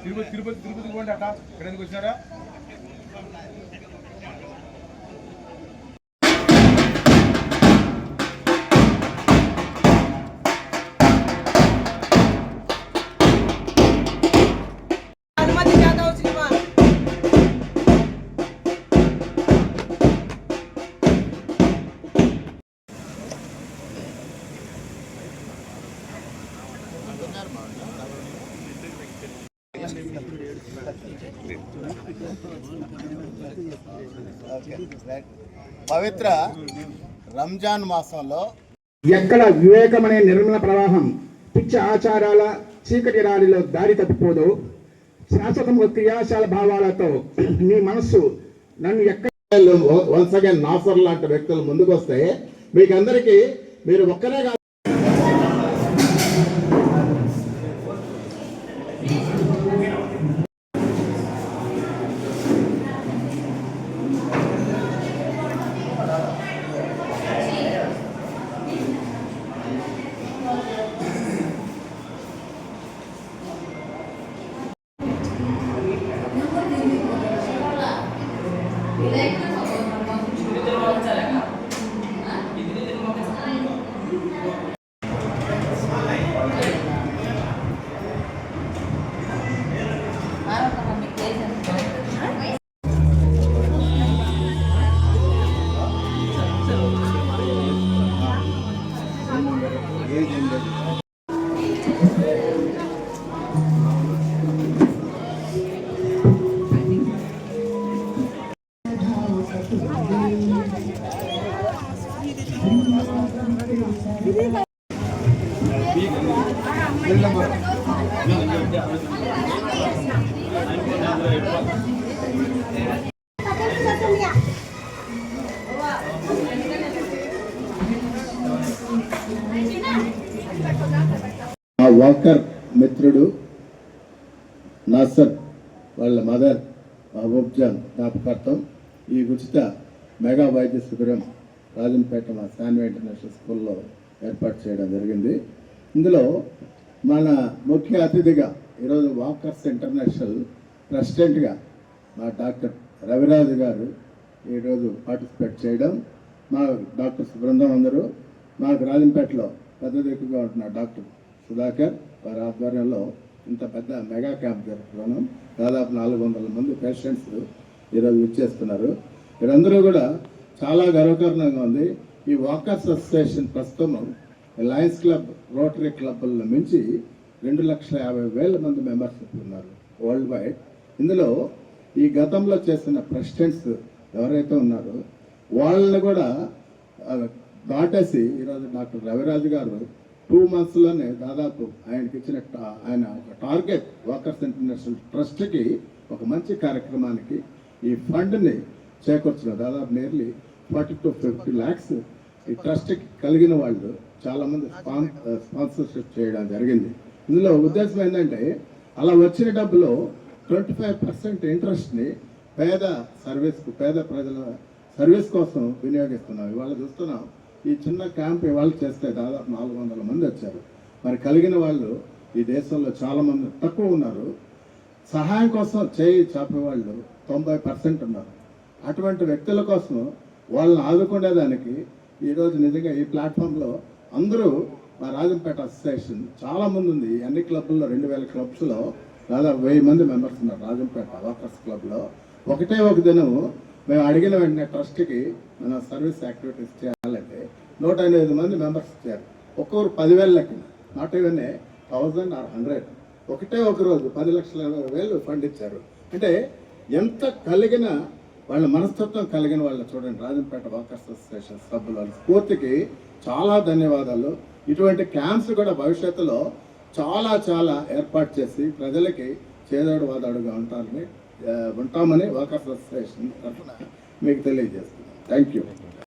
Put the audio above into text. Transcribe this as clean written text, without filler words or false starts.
తిరుపతి పోండి అక్క ఇక్కడ ఎందుకు వచ్చినారా? పవిత్ర రంజాన్ మాసంలో ఎక్కడ వివేకం అనే నిర్మల ప్రవాహం పిచ్చ ఆచారాల చీకటి రాలిలో దారి తప్పిపోదు, శాశ్వతము క్రియాశాల భావాలతో నీ మనస్సు నన్ను ఎక్కడ వన్స్ అగైన్ నాసర్ లాంటి వ్యక్తులు ముందుకు వస్తే మీకందరికీ మీరు ఒక్కరే కాదు వాకర్ మిత్రుడు నాసర్ వాళ్ళ మదర్ మహబూబ్జాన్ జ్ఞాపకార్థం ఈ ఉచిత మెగా వైద్య శిబిరం రాజంపేట మా శాన్వి ఇంటర్నేషనల్ స్కూల్లో ఏర్పాటు చేయడం జరిగింది. ఇందులో మన ముఖ్య అతిథిగా ఈరోజు వాకర్స్ ఇంటర్నేషనల్ ప్రెసిడెంట్గా మా డాక్టర్ రవిరాజు గారు ఈరోజు పార్టిసిపేట్ చేయడం, మా డాక్టర్స్ బృందం అందరూ, మాకు రాజంపేటలో పెద్ద దిక్కుగా ఉంటున్న డాక్టర్ సుధాకర్ వారి ఆధ్వర్యంలో ఇంత పెద్ద మెగా క్యాంప్ జరుపుతున్నాం. దాదాపు 400 మంది పేషెంట్స్ ఈరోజు విచ్చేస్తున్నారు. వీరందరూ కూడా చాలా గర్వకారణంగా ఉంది. ఈ వాకర్స్ అసోసియేషన్ ప్రస్తుతం లయన్స్ క్లబ్, రోటరీ క్లబ్ల మించి 2,50,000 మంది మెంబర్షిప్ ఉన్నారు వరల్డ్ వైడ్. ఇందులో ఈ గతంలో చేసిన ప్రెసిడెంట్స్ ఎవరైతే ఉన్నారో వాళ్ళని కూడా దాటేసి ఈరోజు డాక్టర్ రవిరాజు గారు 2 monthsలోనే దాదాపు ఆయనకి ఇచ్చిన ఆయన ఒక టార్గెట్ వాకర్స్ ఇంటర్నేషనల్ ట్రస్ట్కి ఒక మంచి కార్యక్రమానికి ఈ ఫండ్ని చేకూర్చిన దాదాపు నియర్లీ 40 to 50 lakhs ఈ ట్రస్ట్కి కలిగిన వాళ్ళు చాలామంది స్పాన్సర్షిప్ చేయడం జరిగింది. ఇందులో ఉద్దేశం ఏంటంటే అలా వచ్చిన డబ్బులో 25% ఇంట్రెస్ట్ని పేద ప్రజల సర్వీస్ కోసం వినియోగిస్తున్నాం. ఇవాళ చూస్తున్నాం ఈ చిన్న క్యాంప్ ఇవాళ చేస్తే దాదాపు 400 మంది వచ్చారు. మరి కలిగిన వాళ్ళు ఈ దేశంలో చాలామంది తక్కువ ఉన్నారు. సహాయం కోసం చేయి చాపేవాళ్ళు 90% ఉన్నారు. అటువంటి వ్యక్తుల కోసం వాళ్ళని ఆదుకునేదానికి ఈరోజు నిజంగా ఈ ప్లాట్ఫామ్లో అందరూ మా రాజంపేట అసోసియేషన్ చాలామంది ఉంది. అన్ని క్లబ్ల్లో 2000 క్లబ్స్లో దాదాపు 1000 మంది మెంబర్స్ ఉన్నారు. రాజంపేట వాకర్స్ క్లబ్లో ఒకటే ఒక దినం మేము అడిగిన వెంటనే ట్రస్ట్కి మన సర్వీస్ యాక్టివిటీస్ చేయాలంటే 108 మంది మెంబర్స్ ఇచ్చారు. ఒక్కొక్కరు 10,000 లెక్కన, నాట్ ఈవెన్ 1000 or 100. ఒకటే ఒక రోజు 10,20,000 ఫండ్ ఇచ్చారు. అంటే ఎంత కలిగిన వాళ్ళ మనస్తత్వం కలిగిన వాళ్ళు చూడండి. రాజంపేట వాకర్స్ అసోసియేషన్ సభ్యుల వాళ్ళ స్ఫూర్తికి చాలా ధన్యవాదాలు. ఇటువంటి క్యాంప్స్ కూడా భవిష్యత్తులో చాలా ఏర్పాటు చేసి ప్రజలకి చేదోడు వాదోడుగా ఉంటామని వాకర్స్ అసోసియేషన్ తరఫున మీకు తెలియజేస్తున్నాను. Thank you.